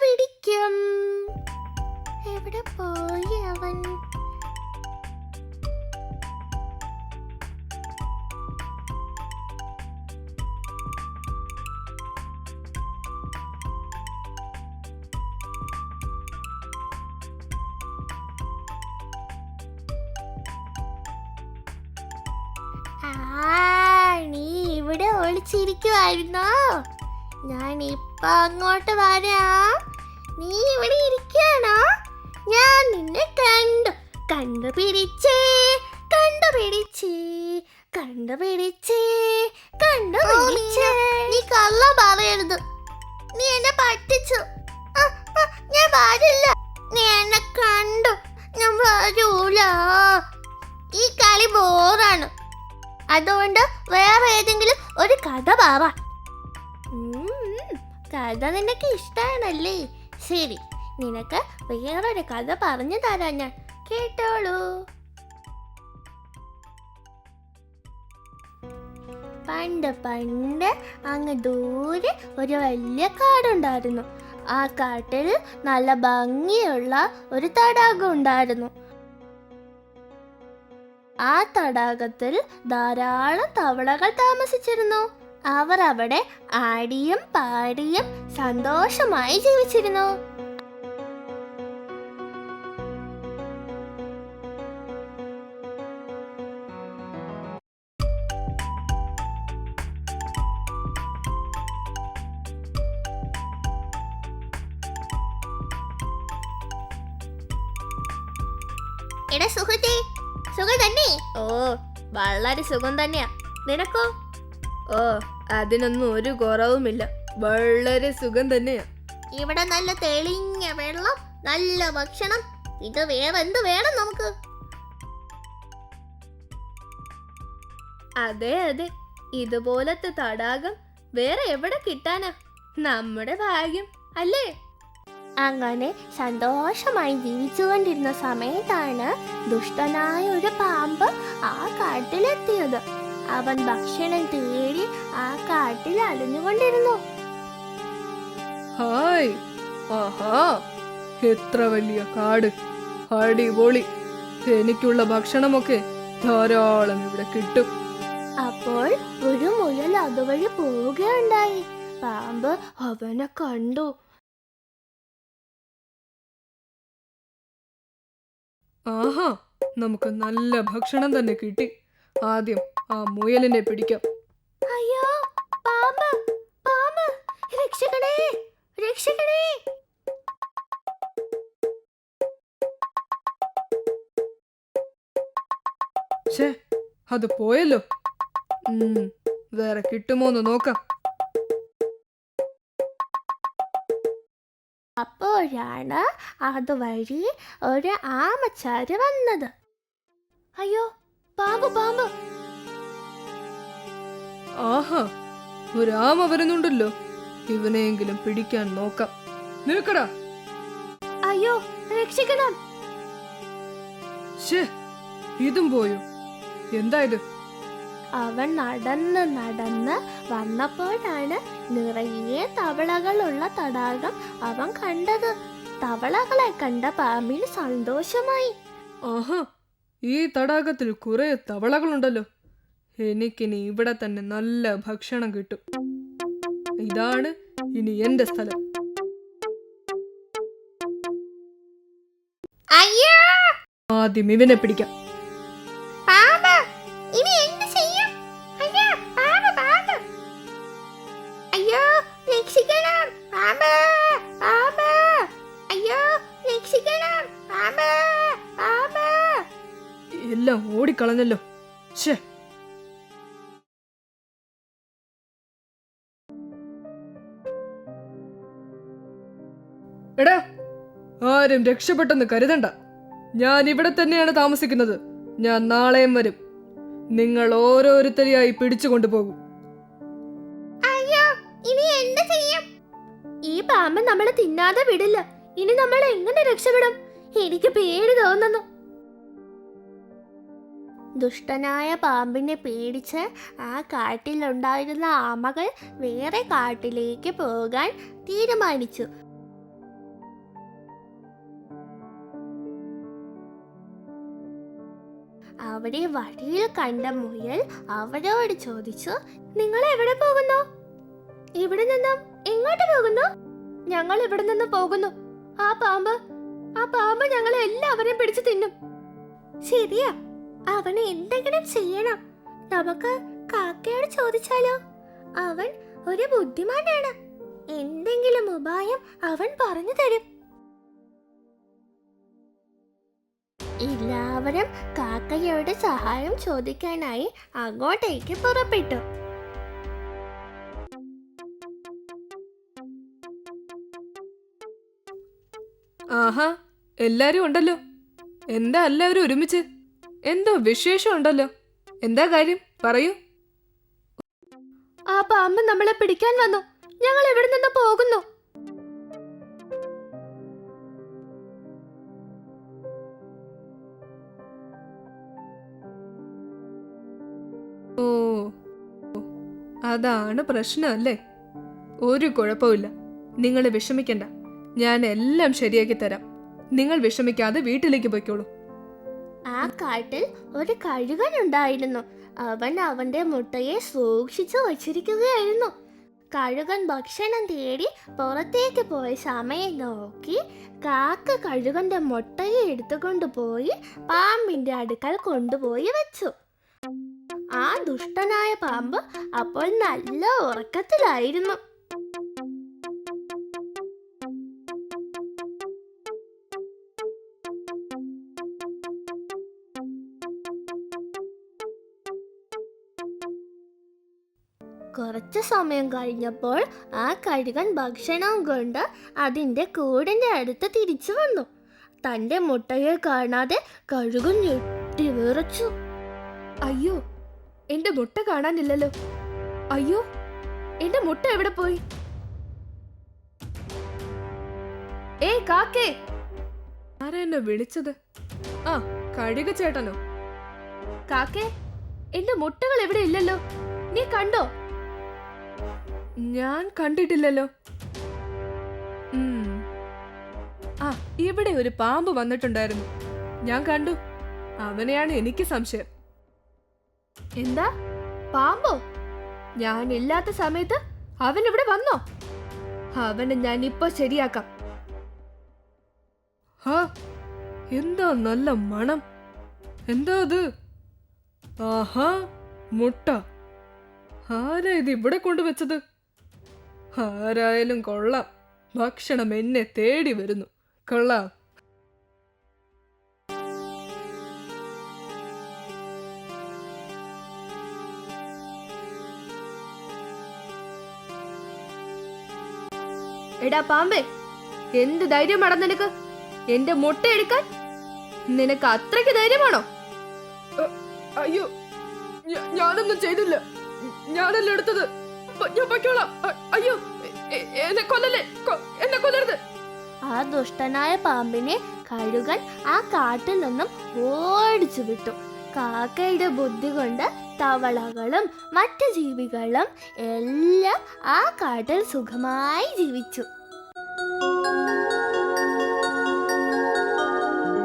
കണ്ടുപിടിക്കും. എവിടെ പോയി അവൻ? നീ ഇവിടെ ഒളിച്ചിരിക്കുവായിരുന്നോ? ഞാൻ ഇപ്പൊ അങ്ങോട്ട് വരാം. നീ ഇവിടെ ഇരിക്കുകയാണോ? ഞാൻ നിന്നെ കണ്ടുപിടിച്ചേ. നീ കള്ളം പറയരുത്. നീ എന്നെ പറ്റിച്ചു. ഞാൻ വരില്ല. നീ എന്നെ കണ്ടു. ഞാൻ വരൂല. ഈ കളി ബോറാണ്. അതുകൊണ്ട് വേറെ ഏതെങ്കിലും ഒരു കഥ പറ. കഥ നിനക്ക് ഇഷ്ടമാണല്ലേ? ശരി, നിനക്ക് വേറൊരു കഥ പറഞ്ഞു തരാം ഞാൻ. കേട്ടോളൂ. പണ്ട് അങ്ങ് ദൂരെ ഒരു വലിയ കാടുണ്ടായിരുന്നു. ആ കാട്ടിൽ നല്ല ഭംഗിയുള്ള ഒരു തടാകം ഉണ്ടായിരുന്നു. ആ തടാകത്തിൽ ധാരാളം തവളകൾ താമസിച്ചിരുന്നു. അവർ അവിടെ ആടിയും പാടിയും സന്തോഷമായി ജീവിച്ചിരുന്നു. എടാ സുഹൃത്തേ, സുഖം തന്നെ? ഓ, വളരെ സുഖം തന്നെയാ. നിനക്കോ? ഓ, അതിനൊന്നും ഒരു കുറവുമില്ല. വളരെ സുഖം തന്നെയാ. ഇവിടെ നല്ല തെളിഞ്ഞ വെള്ളം, നല്ല ഭക്ഷണം. ഇത് വേറെ എന്ത് വേണം നമുക്ക്? അതെ, ഇതുപോലത്തെ തടാകം വേറെ എവിടെ കിട്ടാനാ? നമ്മുടെ ഭാഗ്യം അല്ലേ? അങ്ങനെ സന്തോഷമായി ജീവിച്ചുകൊണ്ടിരുന്ന സമയത്താണ് ദുഷ്ടനായ ഒരു പാമ്പ് ആ കാട്ടിലെത്തിയത്. അവൻ ഭക്ഷണം തേടി ആ കാട്ടിൽ അലഞ്ഞുകൊണ്ടിരുന്നു. ഹായ്, ആഹാ, എത്ര വലിയ കാട്! അടിപൊളി! എനിക്കുള്ള ഭക്ഷണമൊക്കെ ധാരാളം ഇവിടെ കിട്ടും. അപ്പോൾ ഒരു മുയൽ അതുവഴി പോവുകയുണ്ടായി. പാമ്പ് അവനെ കണ്ടു. ആഹാ, നമുക്ക് നല്ല ഭക്ഷണം തന്നെ കിട്ടി. ആദ്യം ആ മുയലിനെ പിടിക്കാം. അയ്യോ, പാമ്പ്! രക്ഷിക്കണേ! ഛേ, അത് പോയല്ലോ. വേറെ കിട്ടുമോന്ന് നോക്കാം. അപ്പോഴാണ് അതുവഴി ഒരു ആമച്ചാര് വന്നത്. അയ്യോ, പാമ്പ്! ആഹാ, ഒരു ആമ വരുന്നുണ്ടല്ലോ. ഇവനെയെങ്കിലും പിടിക്കാൻ നോക്കാം. നിൽക്കടാ! അയ്യോ, രക്ഷിക്കണം! ഛേ, ഇതും പോയോ? എന്താ ഇത്? അവൻ നടന്ന് വന്നപ്പോഴാണ് നിറയെ തവളകളുള്ള തടാകം അവൻ കണ്ടത്. തവളകളെ കണ്ട പാമ്പിന് സന്തോഷമായി. ആഹാ, ഈ തടാകത്തിൽ കുറെ തവളകളുണ്ടല്ലോ. എനിക്കിനി ഇവിടെ തന്നെ നല്ല ഭക്ഷണം കിട്ടും. ഇതാണ് ഇനി എന്റെ സ്ഥലം. ആദ്യം ഇവനെ പിടിക്കാം. എല്ലാം ഓടിക്കളഞ്ഞല്ലോ. ഛേ, എടാ, ആരും രക്ഷപ്പെട്ടെന്ന് കരുതണ്ട. ഞാൻ ഇവിടെ തന്നെയാണ് താമസിക്കുന്നത്. ഞാൻ നാളെയും വരും. നിങ്ങൾ ഓരോരുത്തരെയായി പിടിച്ചു കൊണ്ടുപോകും. ഈ പാമ്പ് നമ്മളെ തിന്നാതെ വിടില്ല. ഇനി നമ്മൾ എങ്ങനെ രക്ഷപ്പെടും? എനിക്ക് പേടി തോന്നുന്നു. ദുഷ്ടനായ പാമ്പിനെ പേടിച്ച് ആ കാട്ടിലുണ്ടായിരുന്ന ആമകൾ വേറെ കാട്ടിലേക്ക് പോകാൻ തീരുമാനിച്ചു. അവരെ വഴിയിൽ കണ്ട മുയൽ അവരോട് ചോദിച്ചു, നിങ്ങൾ എവിടെ പോകുന്നു? ഇവിടെ നിന്നും എങ്ങോട്ട് പോകുന്നു? ഞങ്ങൾ ഇവിടെ നിന്ന് പോകുന്നു. ആ പാമ്പ് ഞങ്ങളെ എല്ലാവരെയും പിടിച്ചു തിന്നും. ശരിയാ, അവന് എന്തെങ്കിലും ചെയ്യണം. നമുക്ക് കാക്കയോട് ചോദിച്ചാലോ? അവൻ ഒരു ബുദ്ധിമാനാണ്. എന്തെങ്കിലും ഉപായം അവൻ പറഞ്ഞു തരും. എല്ലാവരും കാക്കയോട് സഹായം ചോദിക്കാനായി അങ്ങോട്ടേക്ക് പുറപ്പെട്ടു. ആഹാ, എല്ലാരും ഉണ്ടല്ലോ. എന്താ എല്ലാവരും ഒരുമിച്ച്? എന്തോ വിശേഷം ഉണ്ടല്ലോ. എന്താ കാര്യം, പറയൂ. ആ പാമ്പ് നമ്മളെ പിടിക്കാൻ വന്നു. ഞങ്ങൾ ഇവിടെ നിന്ന് പോകുന്നു. ഓ, അതാണ് പ്രശ്നമല്ലേ? ഒരു കുഴപ്പമില്ല, നിങ്ങൾ വിഷമിക്കണ്ട. ഞാൻ എല്ലാം ശരിയാക്കി തരാം. നിങ്ങൾ വിഷമിക്കാതെ വീട്ടിലേക്ക് പോയിക്കോളൂ. ആ കാട്ടിൽ ഒരു കഴുകൻ ഉണ്ടായിരുന്നു. അവൻ അവന്റെ മുട്ടയെ സൂക്ഷിച്ചു വച്ചിരിക്കുകയായിരുന്നു. കഴുകൻ ഭക്ഷണം തേടി പുറത്തേക്ക് പോയ സമയം നോക്കി കാക്ക കഴുകന്റെ മുട്ടയെ എടുത്തുകൊണ്ട് പോയി പാമ്പിന്റെ അടുക്കൽ കൊണ്ടുപോയി വെച്ചു. ആ ദുഷ്ടനായ പാമ്പ് അപ്പോൾ നല്ല ഉറക്കത്തിലായിരുന്നു. കുറച്ചു സമയം കഴിഞ്ഞപ്പോൾ ആ കഴുകൻ ഭക്ഷണം കൊണ്ട് അതിൻ്റെ കൂടിൻ്റെ അടുത്ത് തിരിച്ചു വന്നു. തൻ്റെ മുട്ടയെ കാണാതെ കഴുകൻ ഞെട്ടി വിറച്ചു. അയ്യോ, എന്റെ മുട്ട കാണാനില്ലല്ലോ. അയ്യോ, എന്റെ മുട്ട എവിടെ പോയി? ഏയ് കാക്കേ! ആരാ എന്നെ വിളിച്ചത്? ആ, കഴുക ചേട്ടനോ? കാക്കേ, എന്റെ മുട്ടകൾ എവിടെ ഇല്ലല്ലോ. നീ കണ്ടോ? ഞാൻ കണ്ടിട്ടില്ലല്ലോ. ആ, ഇവിടെ ഒരു പാമ്പ് വന്നിട്ടുണ്ടായിരുന്നു. ഞാൻ കണ്ടു. അവനെയാണ് എനിക്ക് സംശയം. എന്താ, പാമ്പോ? ഞാൻ ഇല്ലാത്ത സമയത്ത് അവൻ ഇവിടെ വന്നോ? അവനെ ഞാൻ ഇപ്പൊ ശരിയാക്കാം. ഹാ, എന്താ നല്ല മണം! എന്താ അത്? ആഹാ, മുട്ട! ആരാ ഇത് ഇവിടെ കൊണ്ടുവച്ചത്? ആരായാലും കൊള്ളാം. ഭക്ഷണം എന്നെ തേടി വരുന്നു. കൊള്ളാം. എടാ പാമ്പേ, എന്ത് ധൈര്യമാടാ നിനക്ക് എന്റെ മുട്ട എടുക്കാൻ? നിനക്ക് അത്രയ്ക്ക് ധൈര്യമാണോ? അയ്യോ, ഞാനൊന്നും ചെയ്തില്ല. ഞാനല്ല എടുത്തത്. ഞാൻ പൊയ്ക്കോളാം. അയ്യോ, എന്നെ കൊല്ലല്ലേ, എന്നെ കൊല്ലരുത്. ആ ദുഷ്ടനായ പാമ്പിനെ കഴുകൻ ആ കാട്ടിൽ നിന്നും ഓടിച്ചു വിട്ടു. കാക്കയുടെ ബുദ്ധി കൊണ്ട് തവളകളും മറ്റു ജീവികളും എല്ലാം ആ കാട്ടിൽ സുഖമായി ജീവിച്ചു.